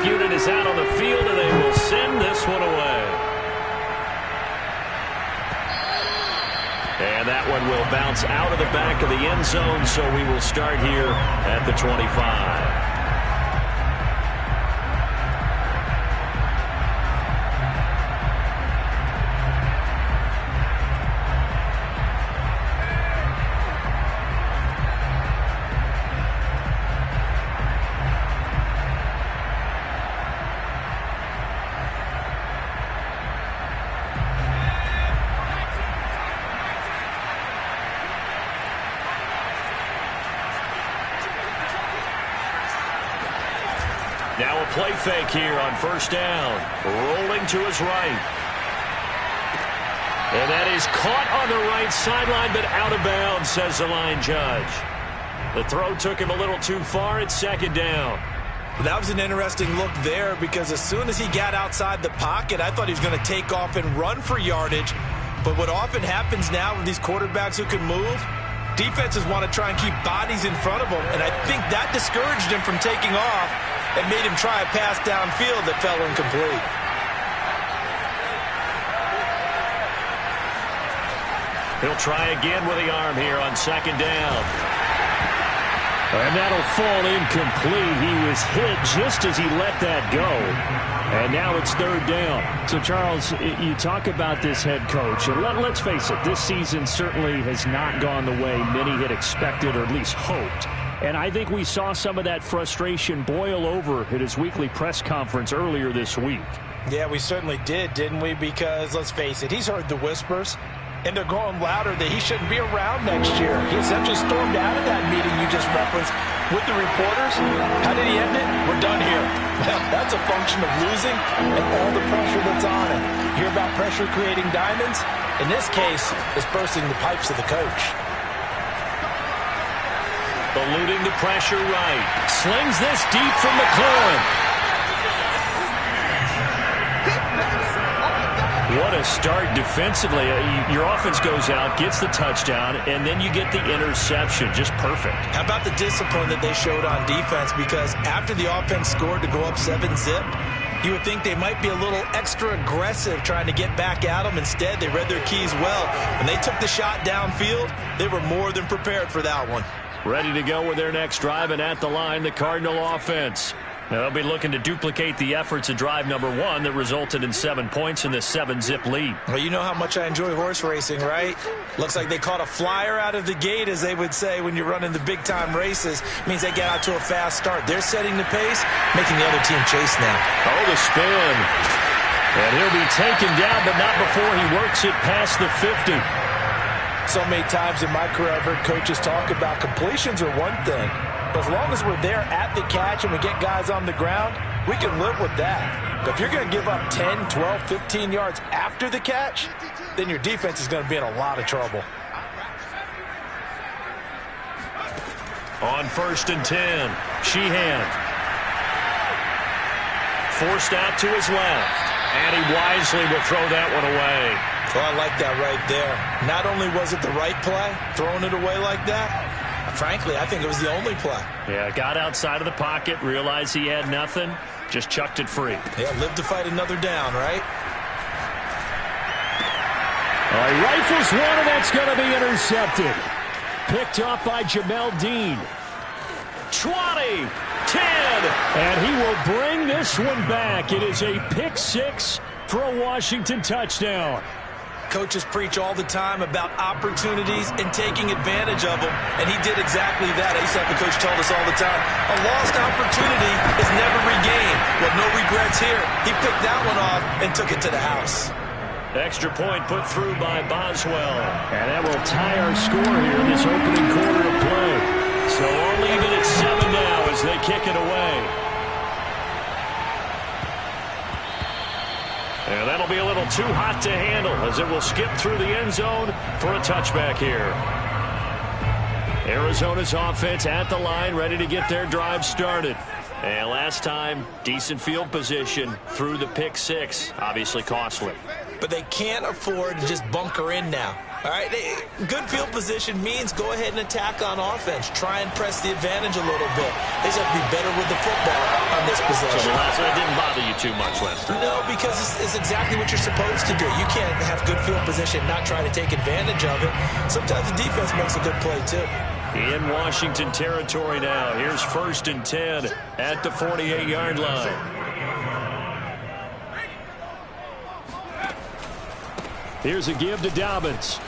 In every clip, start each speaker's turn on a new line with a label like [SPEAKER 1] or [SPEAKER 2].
[SPEAKER 1] kickoff unit is out on the field, and they will send this one away. And that one will bounce out of the back of the end zone, so we will start here at the 25. Now a play fake here on first down. Rolling to his right. And that is caught on the right sideline, but out of bounds, says the line judge. The throw took him a little too far. It's second down.
[SPEAKER 2] That was an interesting look there, because as soon as he got outside the pocket, I thought he was going to take off and run for yardage. But what often happens now with these quarterbacks who can move, defenses want to try and keep bodies in front of them, and I think that discouraged him from taking off and made him try a pass downfield that fell incomplete.
[SPEAKER 1] He'll try again with the arm here on second down. And that'll fall incomplete. He was hit just as he let that go. And now it's third down.
[SPEAKER 3] So, Charles, you talk about this head coach. And let's face it, this season certainly has not gone the way many had expected or at least hoped. And I think we saw some of that frustration boil over at his weekly press conference earlier this week.
[SPEAKER 2] Yeah, we certainly did, didn't we? Because, let's face it, he's heard the whispers, and they're growing louder that he shouldn't be around next year. He essentially stormed out of that meeting you just referenced with the reporters. How did he end it? We're done here. Well, that's a function of losing and all the pressure that's on him. Hear about pressure creating diamonds? In this case, it's bursting the pipes of the coach.
[SPEAKER 1] Eluding the pressure right. Slings this deep from McLaurin. What a start defensively. Your offense goes out, gets the touchdown, and then you get the interception. Just perfect.
[SPEAKER 2] How about the discipline that they showed on defense? Because after the offense scored to go up 7-zip, you would think they might be a little extra aggressive trying to get back at them. Instead, they read their keys well. When they took the shot downfield, they were more than prepared for that one.
[SPEAKER 1] Ready to go with their next drive, and at the line, the Cardinal offense. They'll be looking to duplicate the efforts of drive number 1 that resulted in 7 points in this 7-zip lead.
[SPEAKER 2] Well, you know how much I enjoy horse racing, right? Looks like they caught a flyer out of the gate, as they would say when you're running the big-time races. It means they get out to a fast start. They're setting the pace, making the other team chase now.
[SPEAKER 1] Oh, the spin. And he'll be taken down, but not before he works it past the 50.
[SPEAKER 2] So many times in my career, I've heard coaches talk about completions are one thing. But as long as we're there at the catch and we get guys on the ground, we can live with that. But if you're going to give up 10, 12, 15 yards after the catch, then your defense is going to be in a lot of trouble.
[SPEAKER 1] On 1st and 10, Sheehan. Forced out to his left. And he wisely will throw that one away.
[SPEAKER 2] Well, I like that right there. Not only was it the right play, throwing it away like that, frankly, I think it was the only play.
[SPEAKER 1] Yeah, got outside of the pocket, realized he had nothing, just chucked it free.
[SPEAKER 2] Yeah, live to fight another down, right?
[SPEAKER 3] All right, rifles one, and that's going to be intercepted. Picked up by Jamel Dean.
[SPEAKER 1] 20, 10.
[SPEAKER 3] And he will bring this one back. It is a pick 6 for a Washington touchdown.
[SPEAKER 2] Coaches preach all the time about opportunities and taking advantage of them, and he did exactly that. I used to have a coach tell us all the time, a lost opportunity is never regained. Well, no regrets here. He picked that one off and took it to the house.
[SPEAKER 1] Extra point put through by Boswell.
[SPEAKER 3] And that will tie our score here in this opening quarter of play.
[SPEAKER 1] So all even at 7 now as they kick it away. And that'll be a little too hot to handle as it will skip through the end zone for a touchback here. Arizona's offense at the line, ready to get their drive started. And last time, decent field position through the pick 6. Obviously costly.
[SPEAKER 2] But they can't afford to just bunker in now. All right, good field position means go ahead and attack on offense. Try and press the advantage a little bit. They just have to be better with the football on this possession.
[SPEAKER 1] So it didn't bother you too much, Lester?
[SPEAKER 2] No, because it's exactly what you're supposed to do. You can't have good field position and not try to take advantage of it. Sometimes the defense makes a good play, too.
[SPEAKER 1] In Washington territory now. Here's 1st and 10 at the 48-yard line. Here's a give to Dobbins.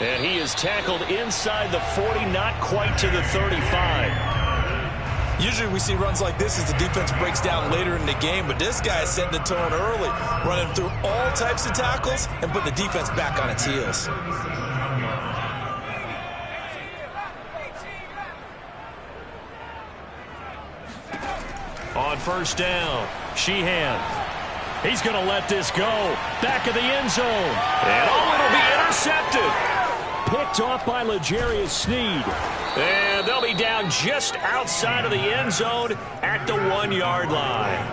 [SPEAKER 1] And he is tackled inside the 40, not quite to the 35.
[SPEAKER 2] Usually we see runs like this as the defense breaks down later in the game, but this guy is setting the tone early, running through all types of tackles and put the defense back on its heels.
[SPEAKER 1] On 1st down, Sheehan. He's going to let this go. Back of the end zone. And it'll be intercepted. Picked off by L'Jarius Sneed. And they'll be down just outside of the end zone at the 1-yard line.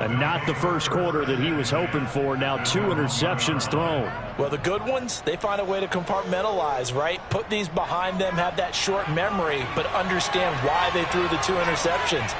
[SPEAKER 3] And not the first quarter that he was hoping for. Now 2 interceptions thrown.
[SPEAKER 2] Well, the good ones, they find a way to compartmentalize, right? Put these behind them, have that short memory, but understand why they threw the 2 interceptions.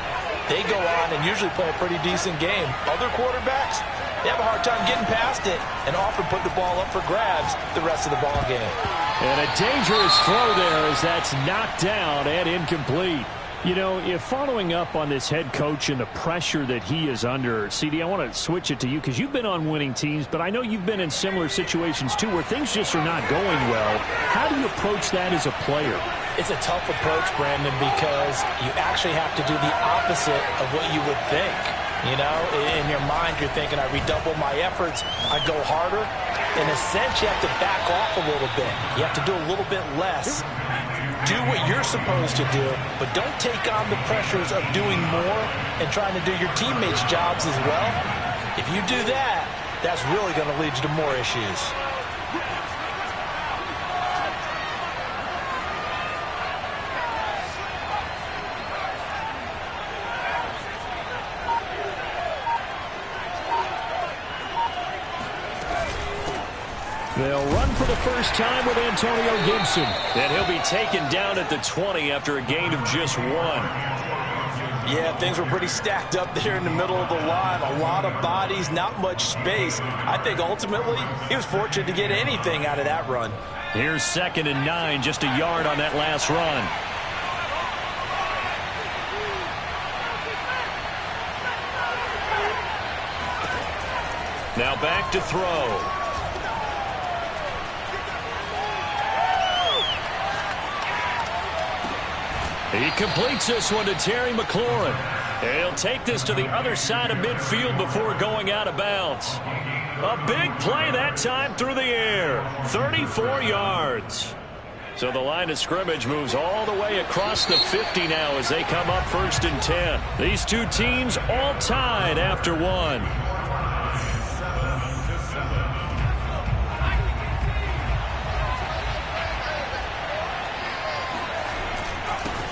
[SPEAKER 2] They go on and usually play a pretty decent game. Other quarterbacks, they have a hard time getting past it and often put the ball up for grabs the rest of the ball game.
[SPEAKER 3] And a dangerous throw there as that's knocked down and incomplete. You know, if following up on this head coach and the pressure that he is under, CD, I want to switch it to you because you've been on winning teams, but I know you've been in similar situations too where things just are not going well. How do you approach that as a player?
[SPEAKER 2] It's a tough approach, Brandon, because you actually have to do the opposite of what you would think. You know, in your mind, you're thinking, I redouble my efforts, I go harder. In a sense, you have to back off a little bit. You have to do a little bit less. Do what you're supposed to do, but don't take on the pressures of doing more and trying to do your teammates' jobs as well. If you do that, that's really going to lead you to more issues.
[SPEAKER 3] They'll run for the first time with Antonio Gibson.
[SPEAKER 1] And he'll be taken down at the 20 after a gain of just 1.
[SPEAKER 2] Yeah, things were pretty stacked up there in the middle of the line. A lot of bodies, not much space. I think ultimately he was fortunate to get anything out of that run.
[SPEAKER 1] Here's 2nd and 9, just a yard on that last run. Now back to throw. He completes this one to Terry McLaurin. And he'll take this to the other side of midfield before going out of bounds. A big play that time through the air. 34 yards. So the line of scrimmage moves all the way across the 50 now as they come up 1st and 10. These two teams all tied after 1.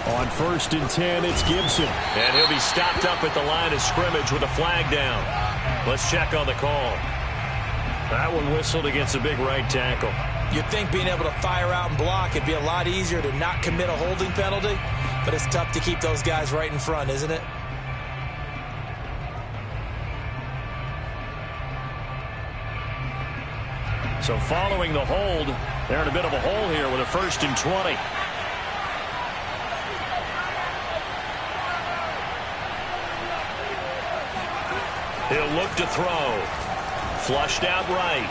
[SPEAKER 3] On 1st and 10, it's Gibson.
[SPEAKER 1] And he'll be stopped up at the line of scrimmage with a flag down. Let's check on the call. That one whistled against a big right tackle.
[SPEAKER 2] You'd think being able to fire out and block, it'd be a lot easier to not commit a holding penalty, but it's tough to keep those guys right in front, isn't it?
[SPEAKER 1] So following the hold, they're in a bit of a hole here with a 1st and 20. He'll look to throw. Flushed out right.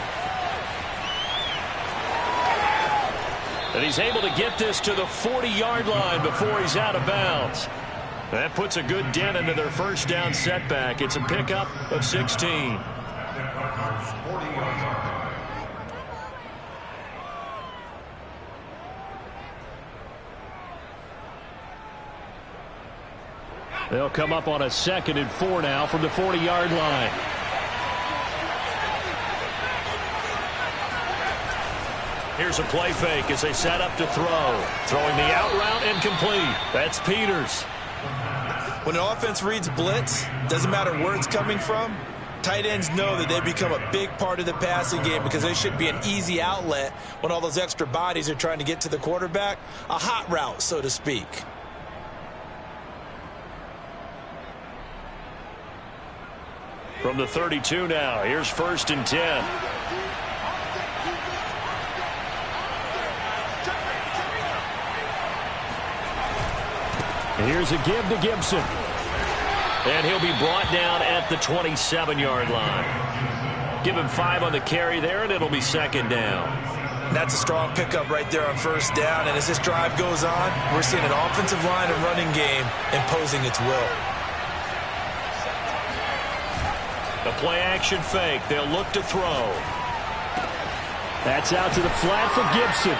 [SPEAKER 1] And he's able to get this to the 40-yard line before he's out of bounds. That puts a good dent into their 1st down setback. It's a pickup of 16.
[SPEAKER 3] They'll come up on a 2nd and 4 now from the 40-yard line.
[SPEAKER 1] Here's a play fake as they set up to throw. Throwing the out route incomplete. That's Peters.
[SPEAKER 2] When an offense reads blitz, doesn't matter where it's coming from, Tight ends know that they become a big part of the passing game because they should be an easy outlet when all those extra bodies are trying to get to the quarterback. A hot route, so to speak.
[SPEAKER 1] From the 32 now, here's 1st and 10.
[SPEAKER 3] Here's a give to Gibson.
[SPEAKER 1] And he'll be brought down at the 27-yard line. Give him 5 on the carry there, and it'll be 2nd down.
[SPEAKER 2] That's a strong pickup right there on 1st down. And as this drive goes on, we're seeing an offensive line and running game imposing its will.
[SPEAKER 1] The play-action fake. They'll look to throw.
[SPEAKER 3] That's out to the flat for Gibson.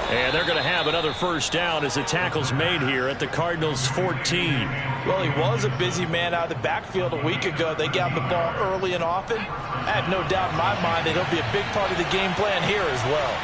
[SPEAKER 1] And they're going to have another 1st down as the tackle's made here at the Cardinals' 14.
[SPEAKER 2] Well, he was a busy man out of the backfield a week ago. They got the ball early and often. I have no doubt in my mind that he'll be a big part of the game plan here as well.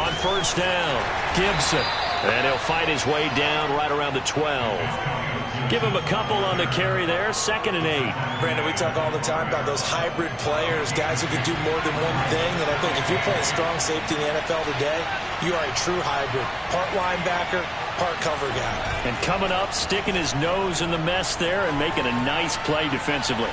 [SPEAKER 1] On 1st down, Gibson. And he'll fight his way down right around the 12. Give him a couple on the carry there, 2nd and 8.
[SPEAKER 2] Brandon, we talk all the time about those hybrid players, guys who can do more than one thing. And I think if you're playing strong safety in the NFL today, you are a true hybrid. Part linebacker, part cover guy.
[SPEAKER 3] And coming up, sticking his nose in the mess there and making a nice play defensively.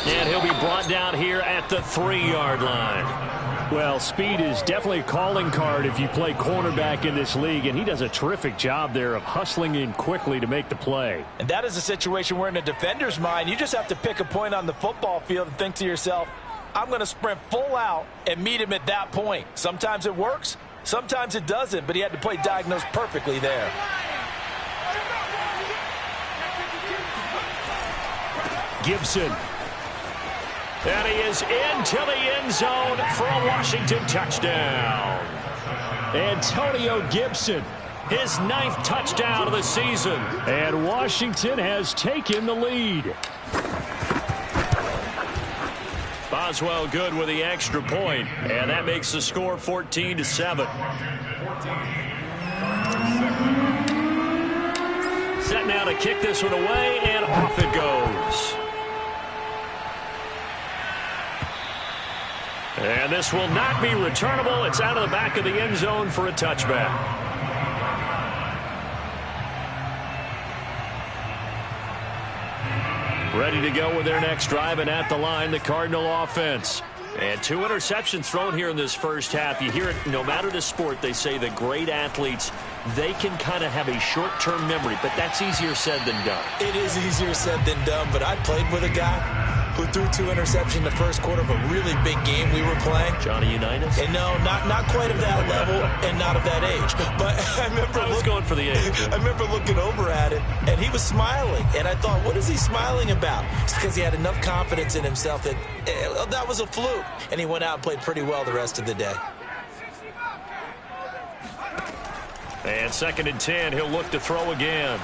[SPEAKER 1] And he'll be brought down here at the 3-yard line.
[SPEAKER 3] Well, speed is definitely a calling card if you play cornerback in this league, and he does a terrific job there of hustling in quickly to make the play.
[SPEAKER 2] And that is a situation where in a defender's mind, you just have to pick a point on the football field and think to yourself, I'm going to sprint full out and meet him at that point. Sometimes it works, sometimes it doesn't, but he had to play diagnosed perfectly there.
[SPEAKER 3] Gibson.
[SPEAKER 1] And he is into the end zone for a Washington touchdown.
[SPEAKER 3] Antonio Gibson,
[SPEAKER 1] his 9th touchdown of the season.
[SPEAKER 3] And Washington has taken the lead.
[SPEAKER 1] Boswell good with the extra point, and that makes the score 14-7. Set now to kick this one away, and off it goes. And this will not be returnable. It's out of the back of the end zone for a touchback. Ready to go with their next drive, and at the line, the Cardinal offense. And 2 interceptions thrown here in this first half. You hear it, no matter the sport, they say the great athletes, they can kind of have a short-term memory, but that's easier said than done.
[SPEAKER 2] It is easier said than done, but I played with a guy who threw 2 interceptions in the first quarter of a really big game we were playing.
[SPEAKER 1] Johnny Unitas?
[SPEAKER 2] And no, not quite of that level and not of that age. But I was
[SPEAKER 1] going for the age.
[SPEAKER 2] I remember looking over at it, and he was smiling. And I thought, what is he smiling about? It's because he had enough confidence in himself that that was a fluke. And he went out and played pretty well the rest of the day.
[SPEAKER 1] And 2nd and 10, he'll look to throw again.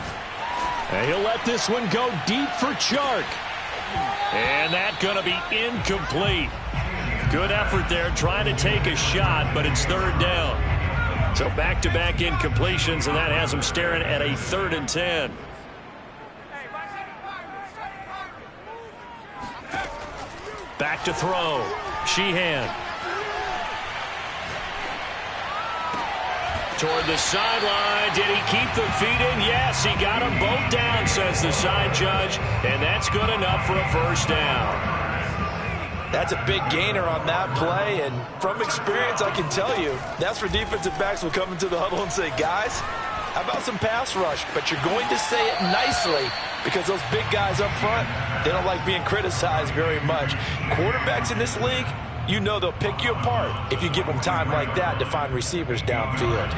[SPEAKER 3] And he'll let this one go deep for Chark.
[SPEAKER 1] And that's going to be incomplete. Good effort there, trying to take a shot, but it's 3rd down. So back-to-back incompletions, and that has him staring at a 3rd and 10. Back to throw. Sheehan. Toward the sideline. Did he keep the feet in? Yes, he got them both down, says the side judge. And that's good enough for a 1st down.
[SPEAKER 2] That's a big gainer on that play. And from experience, I can tell you, that's where defensive backs will come into the huddle and say, guys, how about some pass rush? But you're going to say it nicely because those big guys up front, they don't like being criticized very much. Quarterbacks in this league, you know they'll pick you apart if you give them time like that to find receivers downfield.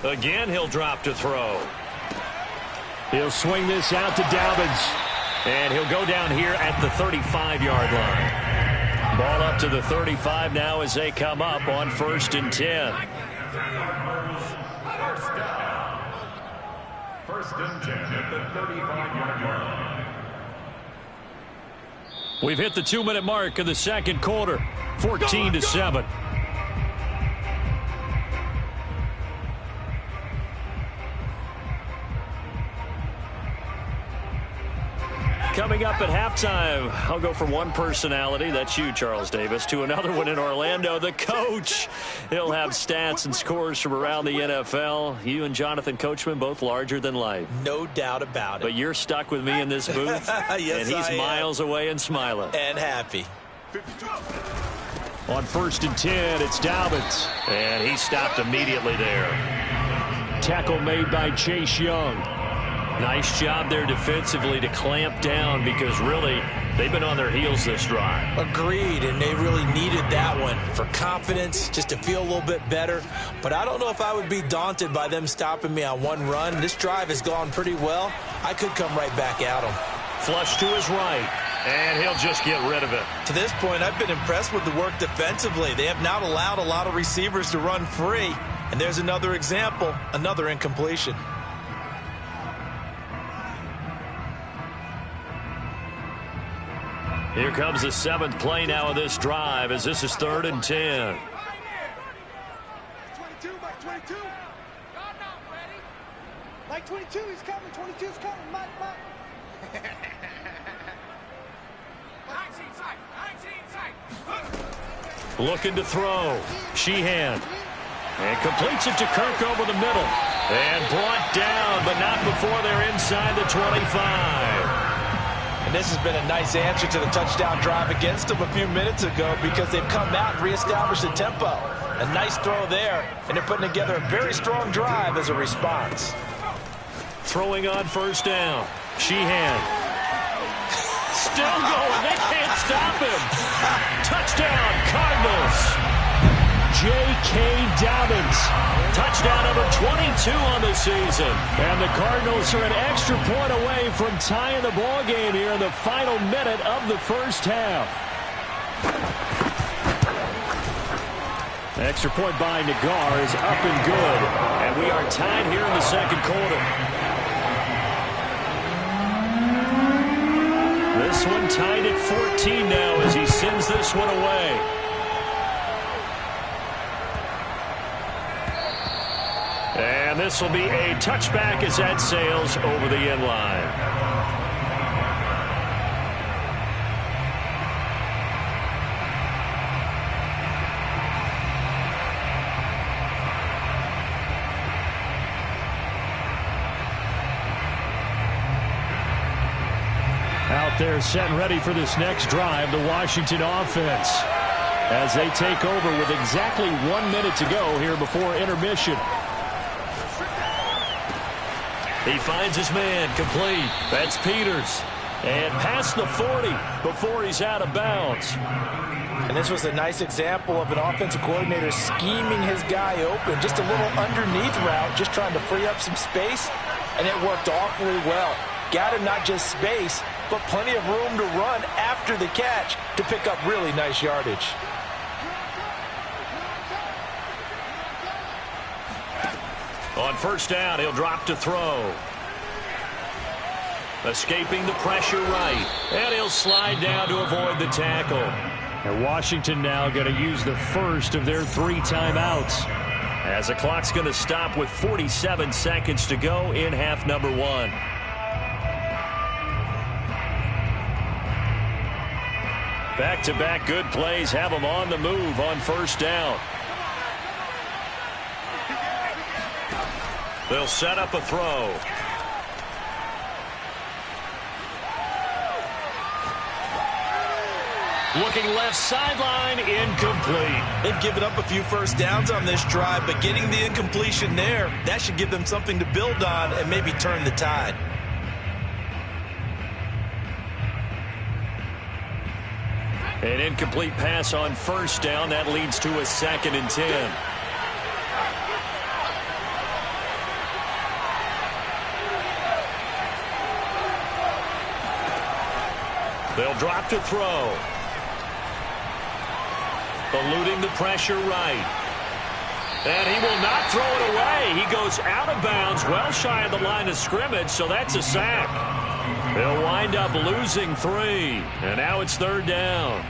[SPEAKER 1] Again, he'll drop to throw.
[SPEAKER 3] He'll swing this out to Dobbins.
[SPEAKER 1] And he'll go down here at the 35-yard line. Ball up to the 35 now as they come up on 1st and 10.
[SPEAKER 4] 1st and 10 at the 35-yard line.
[SPEAKER 1] We've hit the 2-minute mark of the second quarter. 14-7. Coming up at halftime, I'll go from one personality, that's you, Charles Davis, to another one in Orlando, the coach. He'll have stats and scores from around the NFL. You and Jonathan Coachman, both larger than life.
[SPEAKER 2] No doubt about it.
[SPEAKER 1] But you're stuck with me in this booth,
[SPEAKER 2] yes,
[SPEAKER 1] and he's miles away and smiling.
[SPEAKER 2] And happy.
[SPEAKER 1] On 1st and 10, it's Dobbins. And he stopped immediately there. Tackle made by Chase Young. Nice job there defensively to clamp down because really they've been on their heels this drive.
[SPEAKER 2] Agreed, and they really needed that one for confidence, just to feel a little bit better. But I don't know if I would be daunted by them stopping me on one run. This drive has gone pretty well. I could come right back at them.
[SPEAKER 1] Flush to his right, and he'll just get rid of it.
[SPEAKER 2] To this point, I've been impressed with the work defensively. They have not allowed a lot of receivers to run free. And there's another example, another incompletion.
[SPEAKER 1] Here comes the 7th play now of this drive as this is 3rd and 10.
[SPEAKER 4] 22, Mike 22. God, not ready. Mike 22, he's coming. 22's coming. Mike.
[SPEAKER 1] Looking to throw. Sheehan. And completes it to Kirk over the middle. And brought down, but not before they're inside the 25.
[SPEAKER 2] And this has been a nice answer to the touchdown drive against them a few minutes ago because they've come out and reestablished the tempo. A nice throw there, and they're putting together a very strong drive as a response.
[SPEAKER 1] Throwing on 1st down. Sheehan. Still going. They can't stop him. Touchdown, Cardinals. J.K. Dobbins. Touchdown number 22 on the season. And the Cardinals are an extra point away from tying the ball game here in the final minute of the first half. The extra point by Nagar is up and good. And we are tied here in the second quarter. This one tied at 14 now as he sends this one away. And this will be a touchback as that sails over the end line. Out there set and ready for this next drive, the Washington offense, as they take over with exactly 1 minute to go here before intermission. He finds his man, complete. That's Peters. And past the 40 before he's out of bounds.
[SPEAKER 2] And this was a nice example of an offensive coordinator scheming his guy open. Just a little underneath route, just trying to free up some space. And it worked awfully well. Got him not just space, but plenty of room to run after the catch to pick up really nice yardage.
[SPEAKER 1] On 1st down, he'll drop to throw. Escaping the pressure right. And he'll slide down to avoid the tackle. And Washington now going to use the first of their 3 timeouts, as the clock's going to stop with 47 seconds to go in half number 1. Back-to-back good plays have them on the move on 1st down. They'll set up a throw. Looking left sideline, incomplete.
[SPEAKER 2] They've given up a few first downs on this drive, but getting the incompletion there, that should give them something to build on and maybe turn the tide.
[SPEAKER 1] An incomplete pass on 1st down. That leads to a 2nd and 10. They'll drop to throw. Eluding the pressure right. And he will not throw it away. He goes out of bounds, well shy of the line of scrimmage, so that's a sack. They'll wind up losing 3, and now it's 3rd down.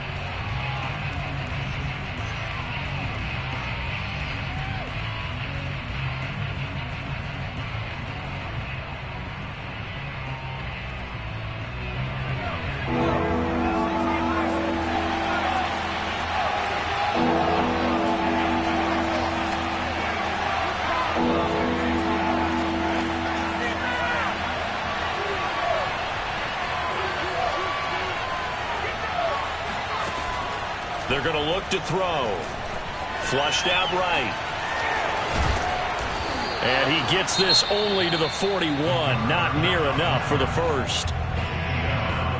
[SPEAKER 1] They're going to look to throw. Flushed out right. And he gets this only to the 41. Not near enough for the first.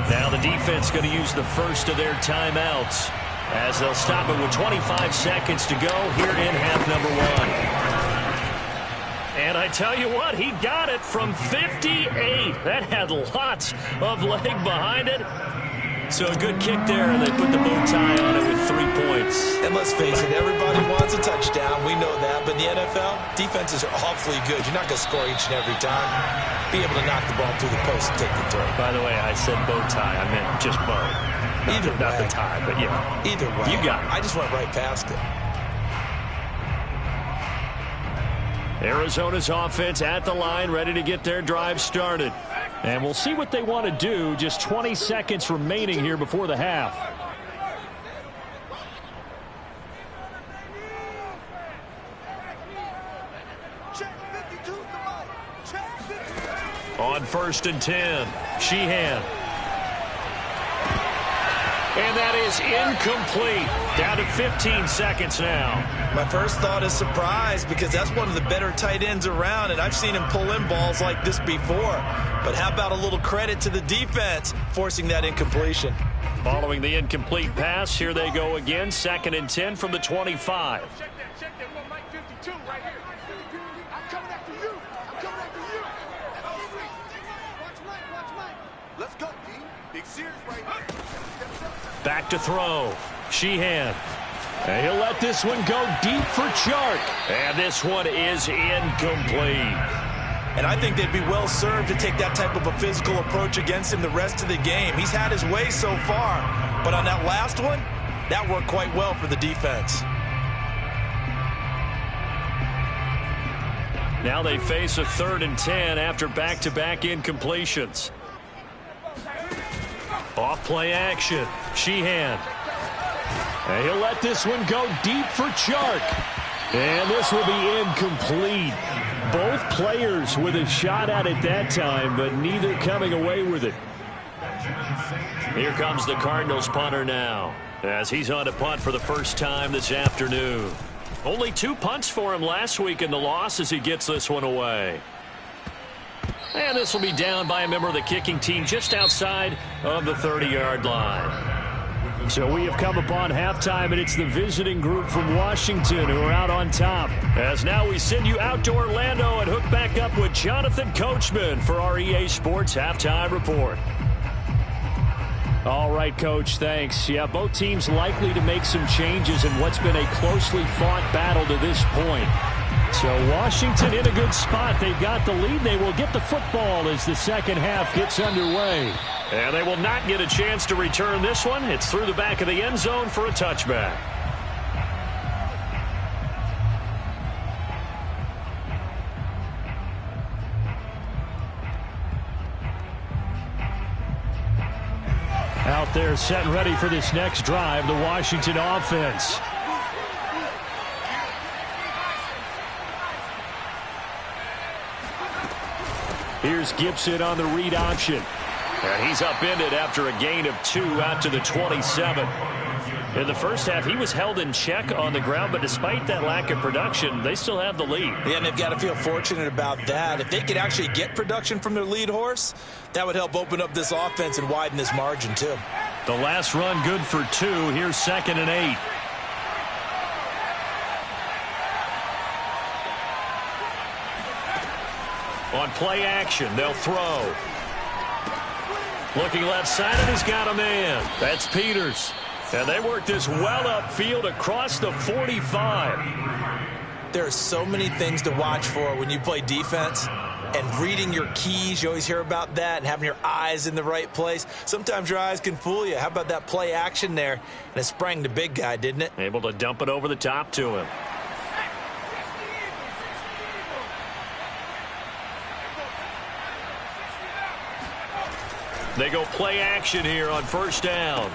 [SPEAKER 1] Now the defense going to use the first of their timeouts as they'll stop it with 25 seconds to go here in half number 1. And I tell you what, he got it from 58. That had lots of leg behind it. So a good kick there, and they put the bow tie on it with 3 points.
[SPEAKER 2] And let's face it, everybody wants a touchdown. We know that. But in the NFL, defenses are awfully good. You're not going to score each and every time. Be able to knock the ball through the post and take the throw.
[SPEAKER 1] By the way, I said bow tie. I meant just bow. Not the tie, but yeah.
[SPEAKER 2] Either way.
[SPEAKER 1] You got it.
[SPEAKER 2] I just went right past it.
[SPEAKER 3] Arizona's offense at the line, ready to get their drive started. And we'll see what they want to do. Just 20 seconds remaining here before the half.
[SPEAKER 1] On 1st and 10, Sheehan. And that is incomplete. Down to 15 seconds now.
[SPEAKER 2] My first thought is surprise, because that's one of the better tight ends around, and I've seen him pull in balls like this before. But how about a little credit to the defense forcing that incompletion?
[SPEAKER 1] Following the incomplete pass, here they go again. 2nd and 10 from the 25.
[SPEAKER 4] Check that. Well, Mike 52 right here. I'm coming after you. Watch Mike. Let's go, D. Big Sears right here.
[SPEAKER 1] Back to throw. Sheehan.
[SPEAKER 3] And he'll let this one go deep for Chark.
[SPEAKER 1] And this one is incomplete.
[SPEAKER 2] And I think they'd be well served to take that type of a physical approach against him the rest of the game. He's had his way so far. But on that last one, that worked quite well for the defense.
[SPEAKER 1] Now they face a 3rd and 10 after back-to-back incompletions. Off play action. Sheehan.
[SPEAKER 3] And he'll let this one go deep for Chark. And this will be incomplete. Both players with a shot at it that time, but neither coming away with it.
[SPEAKER 1] Here comes the Cardinals punter now, as he's on to punt for the first time this afternoon. Only 2 punts for him last week in the loss as he gets this one away. And this will be down by a member of the kicking team just outside of the 30-yard line.
[SPEAKER 3] So we have come upon halftime, and it's the visiting group from Washington who are out on top.
[SPEAKER 1] As now we send you out to Orlando and hook back up with Jonathan Coachman for our EA Sports Halftime Report.
[SPEAKER 3] All right, Coach, thanks. Yeah, both teams likely to make some changes in what's been a closely fought battle to this point. So Washington in a good spot. They've got the lead. They will get the football as the second half gets underway.
[SPEAKER 1] And they will not get a chance to return this one. It's through the back of the end zone for a touchback.
[SPEAKER 3] Out there set and ready for this next drive, the Washington offense. Here's Gibson on the read option.
[SPEAKER 1] And he's upended after a gain of 2 out to the 27. In the first half, he was held in check on the ground, but despite that lack of production, they still have the lead.
[SPEAKER 2] Yeah, and they've got to feel fortunate about that. If they could actually get production from their lead horse, that would help open up this offense and widen this margin, too.
[SPEAKER 1] The last run good for 2. Here's 2nd and 8. On play action, they'll throw. Looking left side, and he's got a man. That's Peters. And they work this well upfield across the 45.
[SPEAKER 2] There are so many things to watch for when you play defense. and reading your keys. You always hear about that, and having your eyes in the right place. Sometimes your eyes can fool you. How about that play action there? And it sprang the big guy, didn't it?
[SPEAKER 1] Able to dump it over the top to him. They go play action here on first down.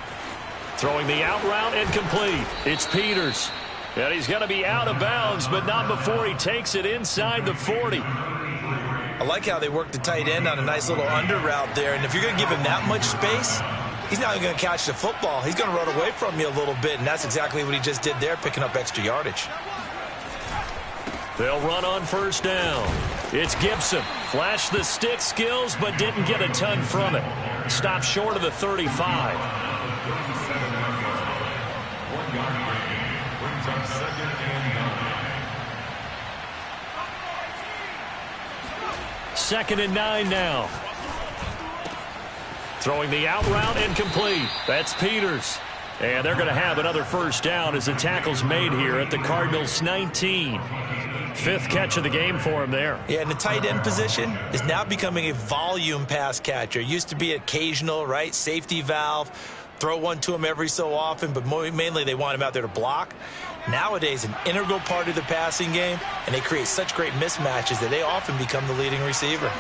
[SPEAKER 1] Throwing the out route incomplete. It's Peters. And he's going to be out of bounds, but not before he takes it inside the 40.
[SPEAKER 2] I like how they work the tight end on a nice little under route there. And if you're going to give him that much space, he's not even going to catch the football. He's going to run away from you a little bit, and that's exactly what he just did there, picking up extra yardage.
[SPEAKER 1] They'll run on first down. It's Gibson. Flashed the stick skills, but didn't get a ton from it. Stopped short of the 35. Second and 9 now. Throwing the out route incomplete. That's Peters. And they're going to have another first down as the tackle's made here at the Cardinals' 19. Fifth catch of the game for him there.
[SPEAKER 2] Yeah, and the tight end position is now becoming a volume pass catcher. Used to be occasional, right? Safety valve. Throw one to him every so often, but mainly they want him out there to block. Nowadays, an integral part of the passing game, and they create such great mismatches that they often become the leading receiver.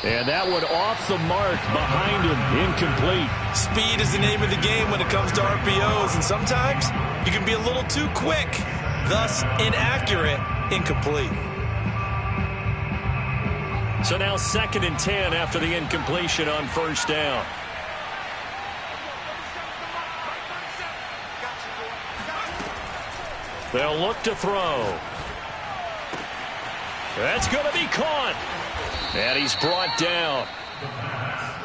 [SPEAKER 3] And that one off the mark behind him, incomplete.
[SPEAKER 2] Speed is the name of the game when it comes to RPOs, and sometimes you can be a little too quick, thus inaccurate, incomplete.
[SPEAKER 1] So now second and 10 after the incompletion on first down. They'll look to throw. That's going to be caught. And he's brought down.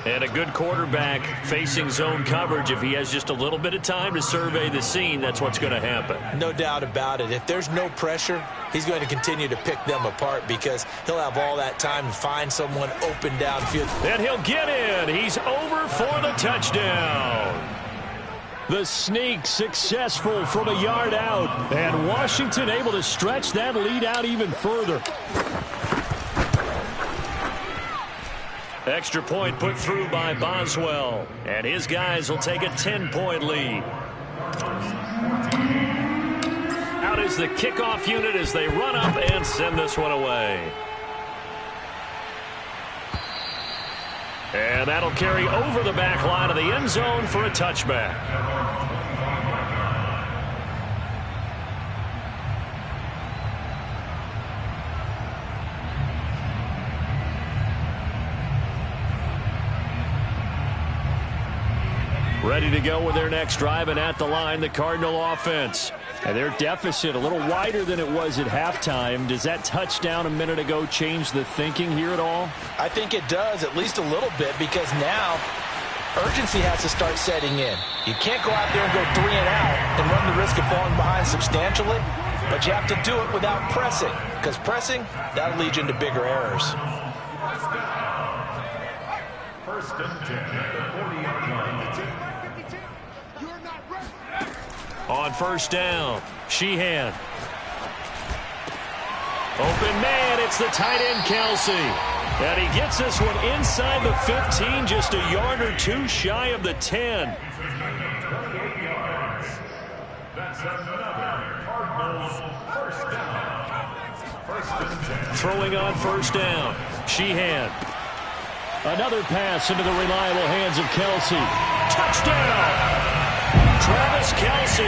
[SPEAKER 1] And a good quarterback facing zone coverage. If he has just a little bit of time to survey the scene, that's what's going to happen.
[SPEAKER 2] No doubt about it. If there's no pressure, he's going to continue to pick them apart because he'll have all that time to find someone open downfield.
[SPEAKER 1] And he'll get in. He's over for the touchdown.
[SPEAKER 3] The sneak successful from a yard out. And Washington able to stretch that lead out even further.
[SPEAKER 1] Extra point put through by Boswell. And his guys will take a 10-point lead. Out is the kickoff unit as they run up and send this one away. And that'll carry over the back line of the end zone for a touchback. Ready to go with their next drive, and at the line, the Cardinal offense.
[SPEAKER 3] And their deficit a little wider than it was at halftime. Does that touchdown a minute ago change the thinking here at all?
[SPEAKER 2] I think it does, at least a little bit, because now urgency has to start setting in. You can't go out there and go 3 and out and run the risk of falling behind substantially, but you have to do it without pressing, because pressing, that'll lead you into bigger errors.
[SPEAKER 5] First and 10 at the 40-yard line.
[SPEAKER 1] On first down, Sheehan. Open man, it's the tight end, Kelsey. And he gets this one inside the 15, just a yard or two shy of the 10.
[SPEAKER 5] That's another Cardinals first down. First and 10.
[SPEAKER 1] Throwing on first down, Sheehan.
[SPEAKER 3] Another pass into the reliable hands of Kelsey.
[SPEAKER 1] Touchdown! Travis Kelsey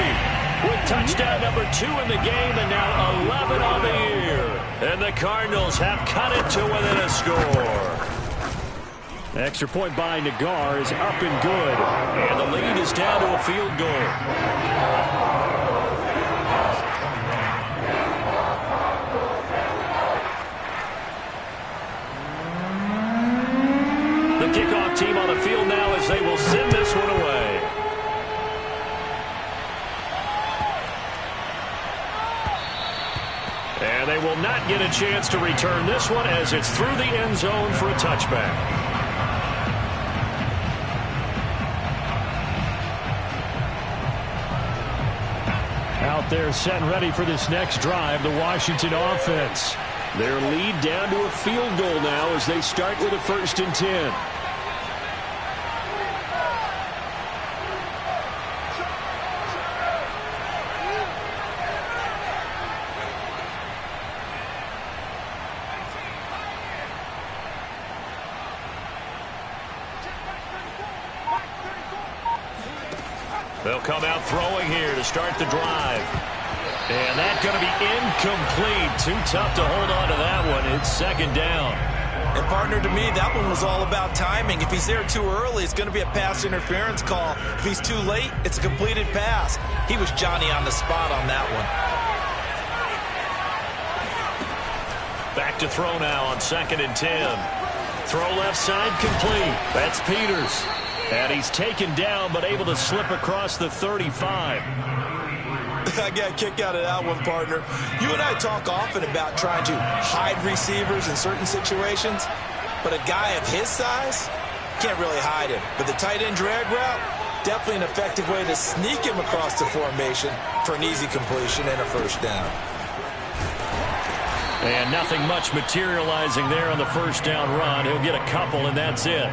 [SPEAKER 1] with touchdown number 2 in the game, and now 11 on the year. And the Cardinals have cut it to within a score.
[SPEAKER 3] Extra point by Nagar is up and good.
[SPEAKER 1] And the lead is down to a field goal. The kickoff team on the field now as they will send this one away. And they will not get a chance to return this one as it's through the end zone for a touchback.
[SPEAKER 3] Out there set and ready for this next drive, the Washington offense. Their lead down to a field goal now as they start with a 1st and 10.
[SPEAKER 1] They'll come out throwing here to start the drive. And that's going to be incomplete. Too tough to hold on to that one. It's 2nd down.
[SPEAKER 2] And, partner, to me, that one was all about timing. If he's there too early, it's going to be a pass interference call. If he's too late, it's a completed pass. He was Johnny on the spot on that one.
[SPEAKER 1] Back to throw now on 2nd and 10. Throw left side complete. That's Peters. And he's taken down but able to slip across the 35.
[SPEAKER 2] I got a kick out of that one, partner. You and I talk often about trying to hide receivers in certain situations, but a guy of his size can't really hide him. But the tight end drag route, definitely an effective way to sneak him across the formation for an easy completion and a 1st down.
[SPEAKER 1] And nothing much materializing there on the 1st down run. He'll get a couple, and that's it.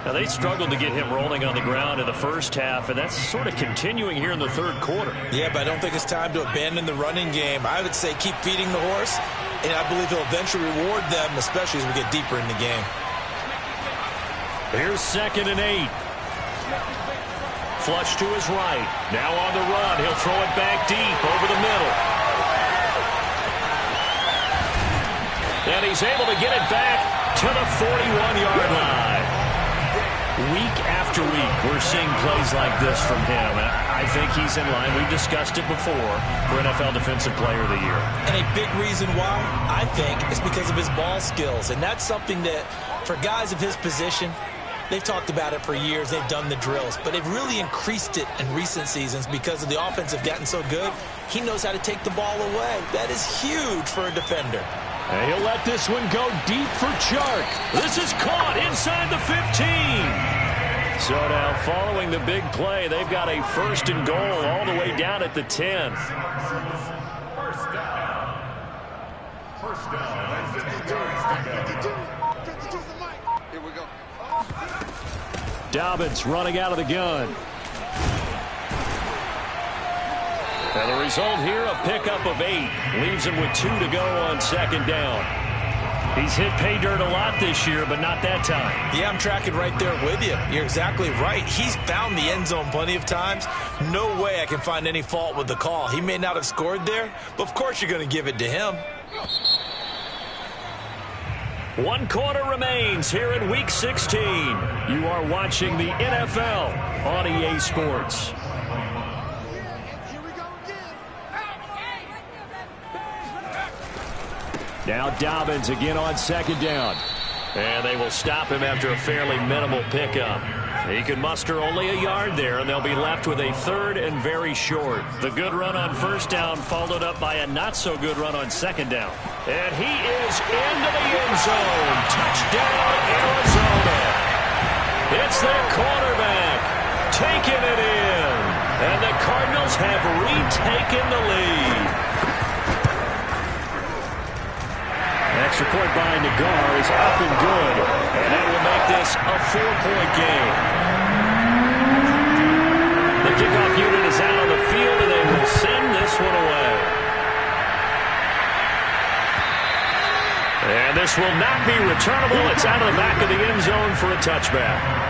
[SPEAKER 1] Now, they struggled to get him rolling on the ground in the 1st half, and that's sort of continuing here in the 3rd quarter.
[SPEAKER 2] Yeah, but I don't think it's time to abandon the running game. I would say keep feeding the horse, and I believe he'll eventually reward them, especially as we get deeper in the game.
[SPEAKER 1] Here's 2nd and 8. Flush to his right. Now on the run. He'll throw it back deep over the middle. And he's able to get it back to the 41-yard line. Week after week, we're seeing plays like this from him. And I think he's in line. We've discussed it before for NFL Defensive Player of the Year.
[SPEAKER 2] And a big reason why, I think, is because of his ball skills. And that's something that, for guys of his position, they've talked about it for years. They've done the drills. But they've really increased it in recent seasons because of the offense have gotten so good. He knows how to take the ball away. That is huge for a defender.
[SPEAKER 3] And he'll let this one go deep for Chark. This is caught inside the 15. So now following the big play, they've got a 1st and goal all the way down at the 10.
[SPEAKER 5] 1st down. 1st down. 50 yards to go.
[SPEAKER 4] Here we go.
[SPEAKER 3] Dobbins running out of the gun.
[SPEAKER 1] And the result here, a pickup of 8. Leaves him with 2 to go on 2nd down.
[SPEAKER 3] He's hit pay dirt a lot this year, but not that time.
[SPEAKER 2] Yeah, I'm tracking right there with you. You're exactly right. He's found the end zone plenty of times. No way I can find any fault with the call. He may not have scored there, but of course you're going to give it to him.
[SPEAKER 1] 1 quarter remains here in Week 16. You are watching the NFL on EA Sports.
[SPEAKER 3] Now Dobbins again on 2nd down.
[SPEAKER 1] And they will stop him after a fairly minimal pickup. He can muster only a yard there, and they'll be left with a 3rd and very short. The good run on 1st down followed up by a not-so-good run on 2nd down. And he is into the end zone. Touchdown, Arizona. It's their quarterback taking it in. And the Cardinals have retaken the lead.
[SPEAKER 3] Extra point by Nagar is up and good.
[SPEAKER 1] And that will make this a 4-point game. The kickoff unit is out on the field, and they will send this one away. And this will not be returnable. It's out of the back of the end zone for a touchback.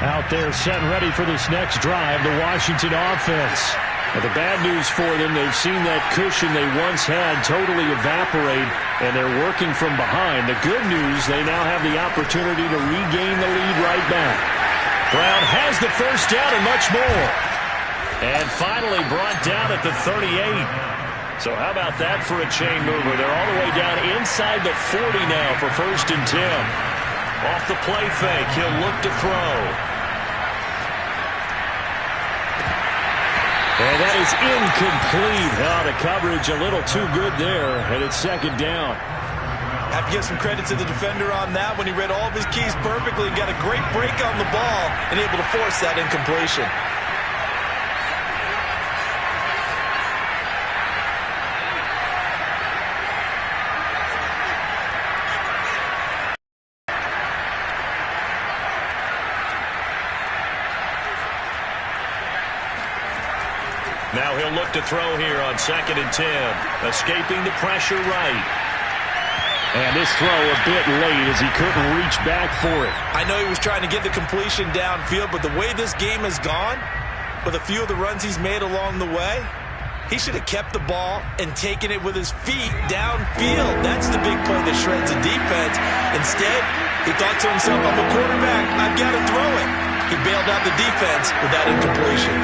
[SPEAKER 3] Out there set and ready for this next drive, the Washington offense. Now, the bad news for them, they've seen that cushion they once had totally evaporate, and they're working from behind. The good news, they now have the opportunity to regain the lead right back.
[SPEAKER 1] Brown has the 1st down and much more. And finally brought down at the 38. So how about that for a chain mover? They're all the way down inside the 40 now for 1st and 10. Off the play fake, he'll look to throw.
[SPEAKER 3] And that is incomplete. Oh, the coverage a little too good there, and it's second down.
[SPEAKER 2] I have to give some credit to the defender on that when he read all of his keys perfectly and got a great break on the ball and able to force that incompletion.
[SPEAKER 1] Now he'll look to throw here on 2nd and 10. Escaping the pressure right.
[SPEAKER 3] And this throw a bit late as he couldn't reach back for it.
[SPEAKER 2] I know he was trying to get the completion downfield, but the way this game has gone, with a few of the runs he's made along the way, he should have kept the ball and taken it with his feet downfield. That's the big play that shreds a defense. Instead, he thought to himself, I'm a quarterback, I've got to throw it. He bailed out the defense with that incompletion.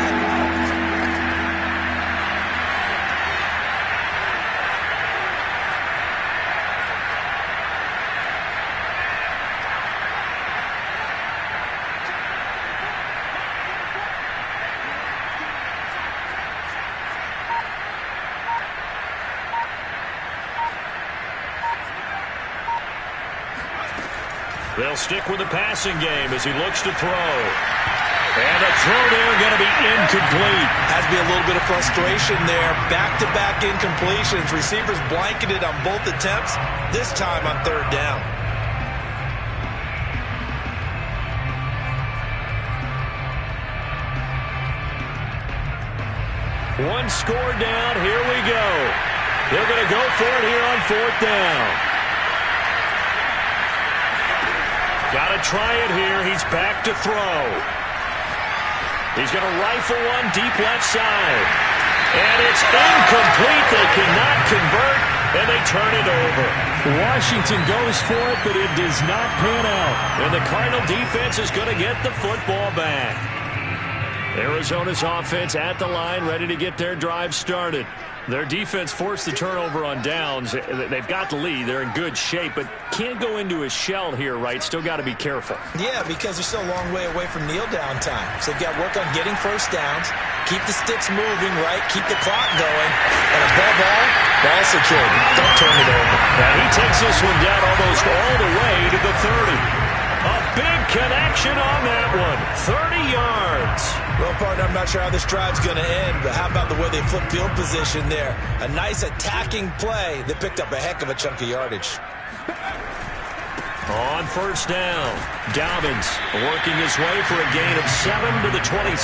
[SPEAKER 1] They'll stick with the passing game as he looks to throw. And the throw there going to be incomplete.
[SPEAKER 2] Has to be a little bit of frustration there. Back-to-back incompletions. Receivers blanketed on both attempts, this time on 3rd down.
[SPEAKER 1] One score down. Here we go. They're going to go for it here on 4th down. Got to try it here. He's back to throw. He's going to rifle one deep left side. And it's incomplete. They cannot convert, and they turn it over.
[SPEAKER 3] Washington goes for it, but it does not pan out.
[SPEAKER 1] And the Cardinal defense is going to get the football back. Arizona's offense at the line, ready to get their drive started. Their defense forced the turnover on downs. They've got the lead. They're in good shape, but can't go into a shell here, right? Still got to be careful.
[SPEAKER 2] Yeah, because they're still a long way away from kneel down time. So they've got to work on getting first downs, keep the sticks moving, right? Keep the clock going. And above all, ball secured. Don't turn it over.
[SPEAKER 1] And he takes this one down almost all the way to the 30. A big connection on that one. 30 yards.
[SPEAKER 2] Well, partner, I'm not sure how this drive's going to end, but how about the way they flip field position there? A nice attacking play that picked up a heck of a chunk of yardage.
[SPEAKER 1] On 1st down, Dobbins working his way for a gain of 7 to the 26.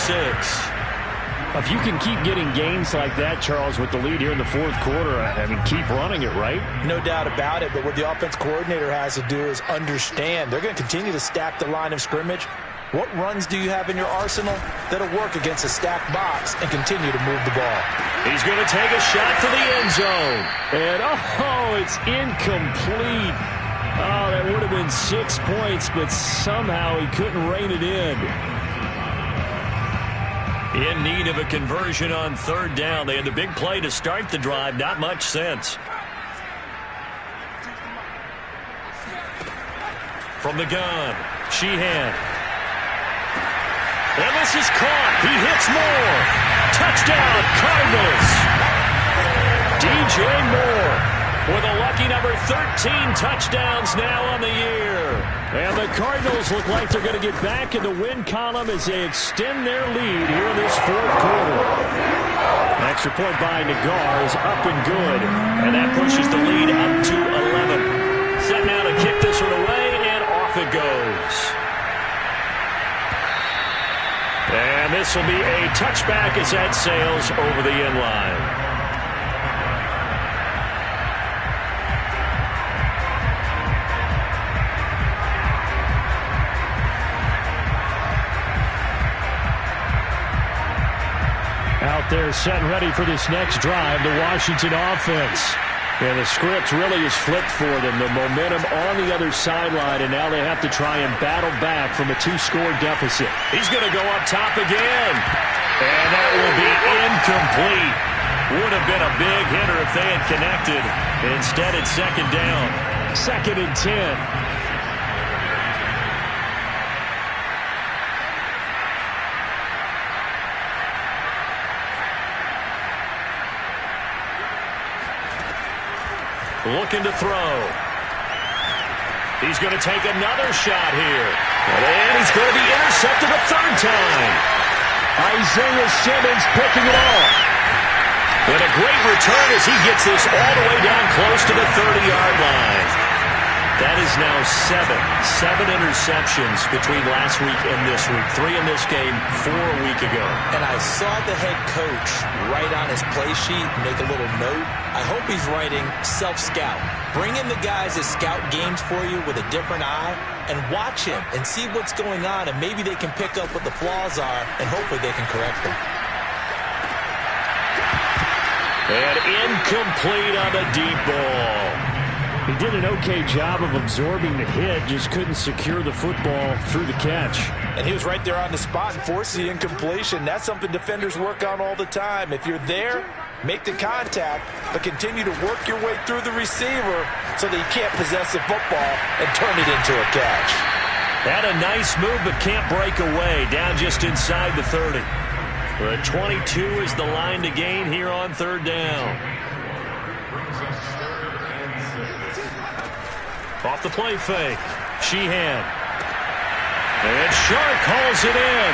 [SPEAKER 3] If you can keep getting gains like that, Charles, with the lead here in the 4th quarter, I mean, keep running it, right?
[SPEAKER 2] No doubt about it, but what the offense coordinator has to do is understand. They're going to continue to stack the line of scrimmage. What runs do you have in your arsenal that'll work against a stacked box and continue to move the ball?
[SPEAKER 1] He's going to take a shot to the end zone.
[SPEAKER 3] And, oh, it's incomplete. Oh, that would have been 6 points, but somehow he couldn't rein it in.
[SPEAKER 1] In need of a conversion on 3rd down. They had the big play to start the drive. Not much sense. From the gun, Sheehan. And this is caught. He hits Moore. Touchdown, Cardinals. DJ Moore with a lucky number 13 touchdowns now on the year.
[SPEAKER 3] And the Cardinals look like they're going to get back in the win column as they extend their lead here in this 4th quarter. Extra point by Nagar is up and good. And that pushes the lead up to 11. Set now to kick this one away, and off it goes.
[SPEAKER 1] And this will be a touchback as that sails over the end line.
[SPEAKER 3] Out there set and ready for this next drive, the Washington offense. And the script really is flipped for them. The momentum on the other sideline, and now they have to try and battle back from a 2-score deficit.
[SPEAKER 1] He's going to go up top again. And that will be incomplete. Would have been a big hitter if they had connected. Instead, it's 2nd down.
[SPEAKER 3] 2nd and 10.
[SPEAKER 1] looking to throw. He's going to take another shot here. And he's going to be intercepted a third time. Isaiah Simmons picking it off. And a great return as he gets this all the way down close to the 30-yard line. That is now seven interceptions between last week and this week. 3 in this game, 4 a week ago.
[SPEAKER 2] And I saw the head coach write on his play sheet, make a little note. I hope he's writing self-scout. Bring in the guys that scout games for you with a different eye and watch him and see what's going on, and maybe they can pick up what the flaws are, and hopefully they can correct them.
[SPEAKER 1] And incomplete on the deep ball.
[SPEAKER 3] He did an okay job of absorbing the hit, just couldn't secure the football through the catch.
[SPEAKER 2] And he was right there on the spot and forced the incompletion. That's something defenders work on all the time. If you're there, make the contact, but continue to work your way through the receiver so that you can't possess the football and turn it into a catch.
[SPEAKER 1] Had a nice move, but can't break away. Down just inside the 30. The 22 is the line to gain here on third down. Off the play fake. Sheehan. And Shark hauls it in.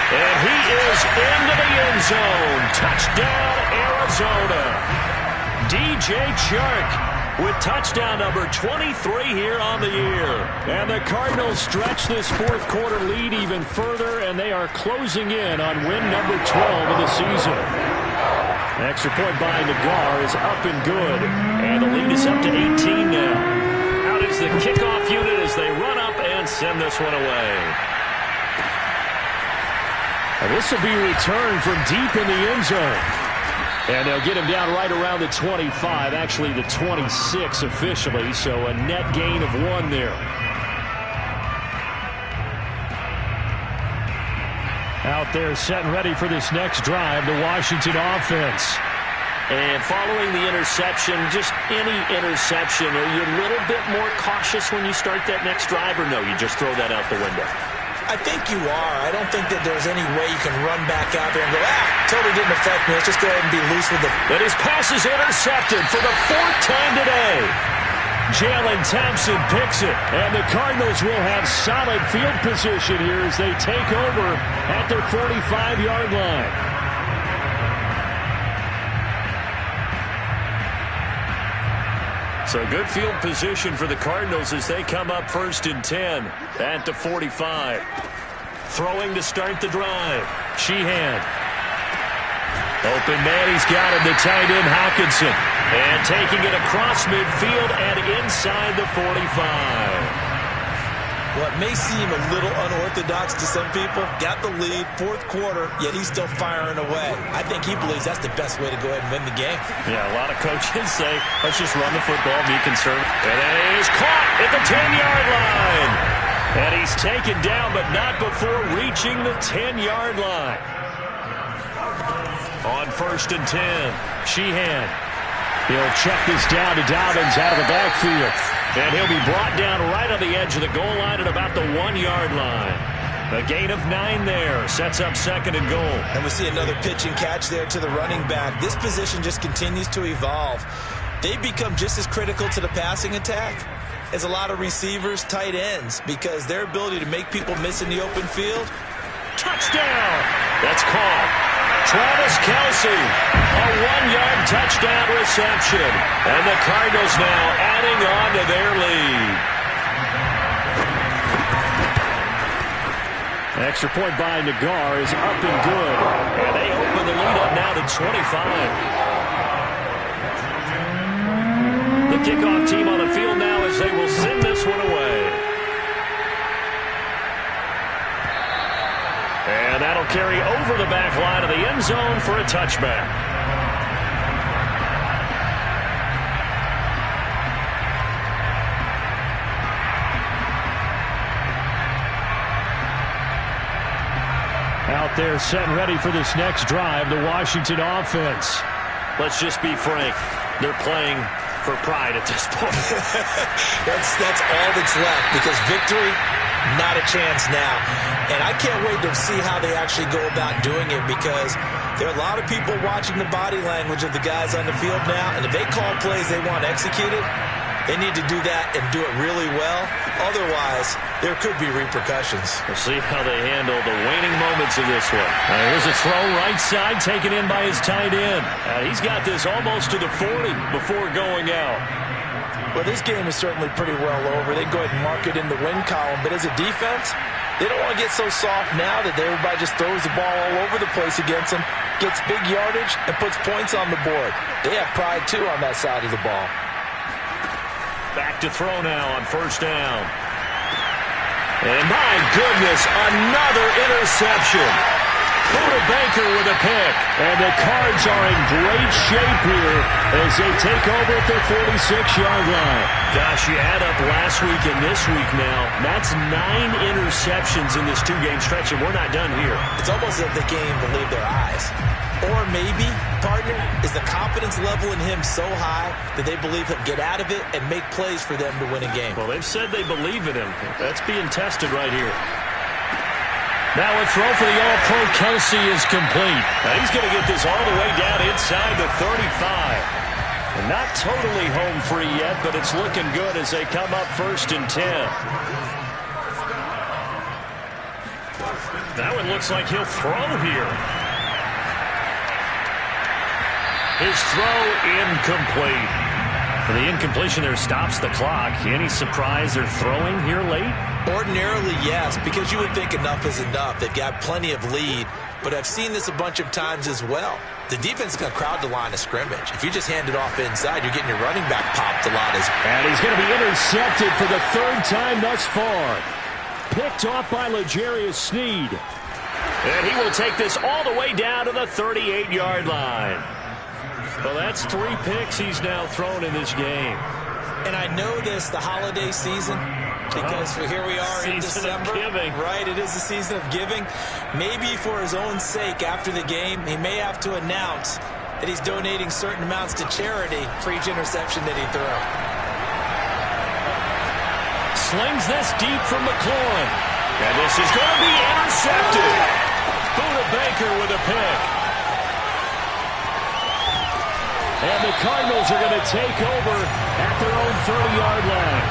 [SPEAKER 1] And he is into the end zone. Touchdown, Arizona. DJ Chark with touchdown number 23 here on the year. And the Cardinals stretch this fourth quarter lead even further, and they are closing in on win number 12 of the season. An extra point by Nagar is up and good, and the lead is up to 18 now. Out is the kickoff unit as they run up and send this one away. And this will be returned from deep in the end zone. And they'll get him down right around the 25, actually the 26 officially, so a net gain of 1 there. Out there set and ready for this next drive, the Washington offense. And following the interception, just any interception, are you a little bit more cautious when you start that next drive, or no, you just throw that out the window?
[SPEAKER 2] I think you are. I don't think that there's any way you can run back out there and go, totally didn't affect me. Let's just go ahead and be loose with it.
[SPEAKER 1] But his pass is intercepted for the 4th time today. Jalen Thompson picks it, and the Cardinals will have solid field position here as they take over at their 45-yard line. So good field position for the Cardinals as they come up 1st and 10 at the 45. Throwing to start the drive. Sheehan. Open man, he's got him, the tight end Hawkinson. And taking it across midfield and inside the 45.
[SPEAKER 2] Well, it may seem a little unorthodox to some people. Got the lead, 4th quarter, yet he's still firing away. I think he believes that's the best way to go ahead and win the game.
[SPEAKER 1] Yeah, a lot of coaches say, let's just run the football, be conservative. And then he's caught at the 10-yard line. And he's taken down, but not before reaching the 10-yard line. On 1st and 10, Sheehan. He'll check this down to Dobbins out of the backfield. And he'll be brought down right on the edge of the goal line at about the 1-yard line. A gain of 9 there. Sets up 2nd and goal.
[SPEAKER 2] And we see another pitch and catch there to the running back. This position just continues to evolve. They become just as critical to the passing attack as a lot of receivers, tight ends, because their ability to make people miss in the open field.
[SPEAKER 1] Touchdown! That's caught. Travis Kelce, a 1-yard touchdown reception. And the Cardinals now adding on to their lead.
[SPEAKER 3] An extra point by Nagar is up and good.
[SPEAKER 1] And they open the lead up now to 25. The kickoff team on the field now as they will send this one away. And that'll carry over the back line of the end zone for a touchback.
[SPEAKER 3] Out there set and ready for this next drive, the Washington offense.
[SPEAKER 1] Let's just be frank. They're playing for pride at this point.
[SPEAKER 2] That's all that's left, because victory, not a chance now. And I can't wait to see how they actually go about doing it, because there are a lot of people watching the body language of the guys on the field now, and if they call plays they want executed, they need to do that and do it really well. Otherwise, there could be repercussions.
[SPEAKER 1] We'll see how they handle the waning moments of this one. Here's a throw right side, taken in by his tight end. He's got this almost to the 40 before going out.
[SPEAKER 2] Well, this game is certainly pretty well over. They go ahead and mark it in the win column. But as a defense, they don't want to get so soft now that everybody just throws the ball all over the place against them, gets big yardage, and puts points on the board. They have pride, too, on that side of the ball.
[SPEAKER 1] Back to throw now on first down. And my goodness, another interception. Buda Baker with a pick. And the Cards are in great shape here as they take over at their 46-yard line. Gosh, you add up last week and this week now. That's 9 interceptions in this 2-game stretch, and we're not done here.
[SPEAKER 2] It's almost as if they can't even believe their eyes. Or maybe, partner, is the confidence level in him so high that they believe he'll get out of it and make plays for them to win a game.
[SPEAKER 1] Well, they've said they believe in him. That's being tested right here. Now a throw for the All-Pro Kelsey is complete. Now he's going to get this all the way down inside the 35. And not totally home free yet, but it's looking good as they come up 1st and 10. That one looks like he'll throw here. His throw incomplete. The incompletion there stops the clock. Any surprise they're throwing here late?
[SPEAKER 2] Ordinarily, yes, because you would think enough is enough. They've got plenty of lead, but I've seen this a bunch of times as well. The defense is going to crowd the line of scrimmage. If you just hand it off inside, you're getting your running back popped a lot.
[SPEAKER 3] And he's going to be intercepted for the 3rd time thus far. Picked off by L'Jarius Sneed.
[SPEAKER 1] And he will take this all the way down to the 38-yard line. Well, that's 3 picks he's now thrown in this game.
[SPEAKER 2] And I know this, the holiday season, because here we are in December.
[SPEAKER 1] Giving.
[SPEAKER 2] Right, it is the season of giving. Maybe for his own sake after the game, he may have to announce that he's donating certain amounts to charity for each interception that he throws.
[SPEAKER 1] Slings this deep from McLaurin. And this is going to be intercepted. Buda Baker with a pick.
[SPEAKER 3] And the Cardinals are going to take over at their own 30-yard line.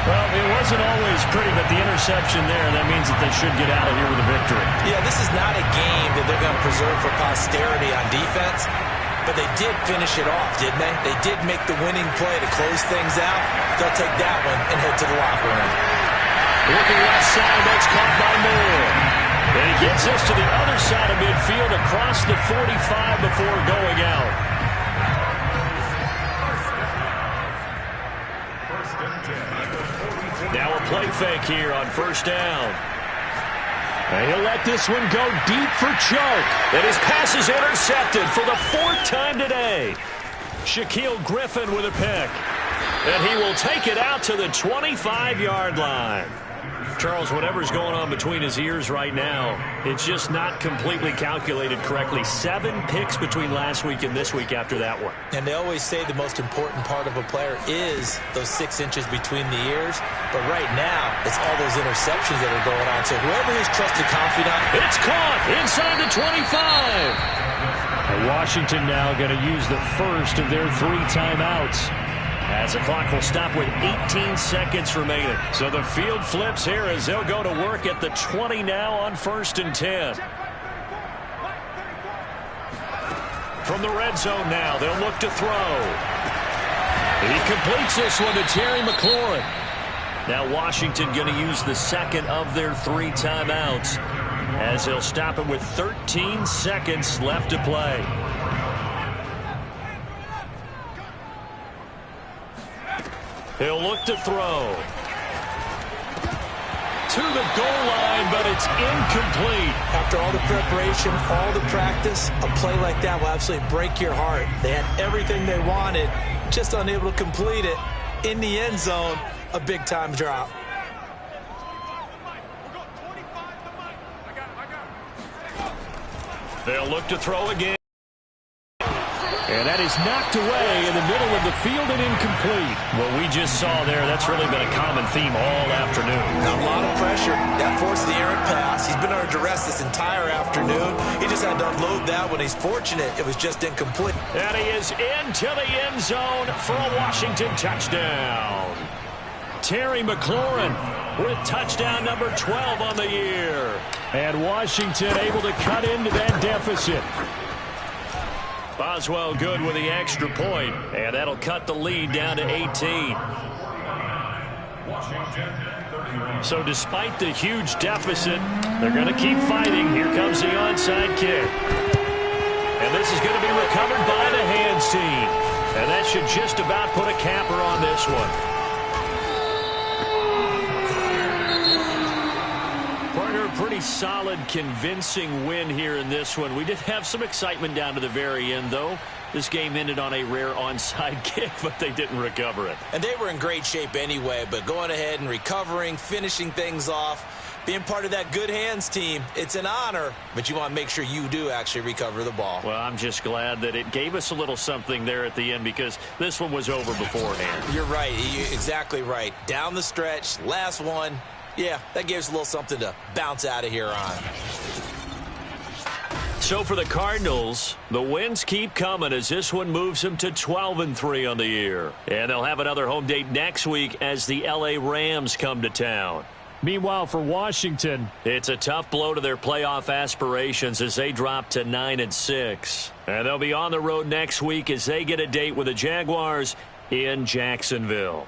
[SPEAKER 1] Well, it wasn't always pretty, but the interception there, that means that they should get out of here with a victory.
[SPEAKER 2] Yeah, this is not a game that they're going to preserve for posterity on defense, but they did finish it off, didn't they? They did make the winning play to close things out. They'll take that one and head to the locker room.
[SPEAKER 1] Looking left side, that's caught by Moore. And he gets this to the other side of midfield across the 45 before going out. Now a play fake here on first down.
[SPEAKER 3] And he'll let this one go deep for Chark.
[SPEAKER 1] And his pass is intercepted for the 4th time today. Shaquille Griffin with a pick. And he will take it out to the 25-yard line. Charles, whatever's going on between his ears right now, it's just not completely calculated correctly. 7 picks between last week and this week after that one.
[SPEAKER 2] And they always say the most important part of a player is those 6 inches between the ears. But right now, it's all those interceptions that are going on. So whoever his trusted confidant.
[SPEAKER 1] It's caught inside the 25.
[SPEAKER 3] And Washington now going to use the first of their 3 timeouts,
[SPEAKER 1] as the clock will stop with 18 seconds remaining. So the field flips here as they'll go to work at the 20 now on 1st and 10. From the red zone now, they'll look to throw. He completes this one to Terry McLaurin. Now Washington going to use the 2nd of their 3 timeouts as they'll stop it with 13 seconds left to play. He'll look to throw. To the goal line, but it's incomplete.
[SPEAKER 2] After all the preparation, all the practice, a play like that will absolutely break your heart. They had everything they wanted, just unable to complete it. In the end zone, a big-time drop.
[SPEAKER 1] They'll look to throw again.
[SPEAKER 3] And that is is knocked away in the middle of the field and incomplete.
[SPEAKER 1] What we just saw there, that's really been a common theme all afternoon.
[SPEAKER 2] A lot of pressure. That forced the errant pass. He's been under duress this entire afternoon. He just had to unload that one. He's fortunate it was just incomplete.
[SPEAKER 1] And he is into the end zone for a Washington touchdown. Terry McLaurin with touchdown number 12 on the year.
[SPEAKER 3] And Washington able to cut into that deficit.
[SPEAKER 1] Boswell good with the extra point, and that'll cut the lead down to 18. So despite the huge deficit, they're going to keep fighting. Here comes the onside kick. And this is going to be recovered by the hands team. And that should just about put a capper on this one. Partner, pretty solid, convincing win here in this one. We did have some excitement down to the very end, though. This game ended on a rare onside kick, but they didn't recover it.
[SPEAKER 2] And they were in great shape anyway, but going ahead and recovering, finishing things off, being part of that good hands team, it's an honor, but you want to make sure you do actually recover the ball.
[SPEAKER 1] Well, I'm just glad that it gave us a little something there at the end because this one was over beforehand.
[SPEAKER 2] You're right. You're exactly right. Down the stretch, last one. Yeah, that gives us a little something to bounce out of here on.
[SPEAKER 1] So for the Cardinals, the wins keep coming as this one moves them to 12-3 on the year. And they'll have another home date next week as the L.A. Rams come to town.
[SPEAKER 3] Meanwhile, for Washington,
[SPEAKER 1] it's a tough blow to their playoff aspirations as they drop to 9-6. And they'll be on the road next week as they get a date with the Jaguars in Jacksonville.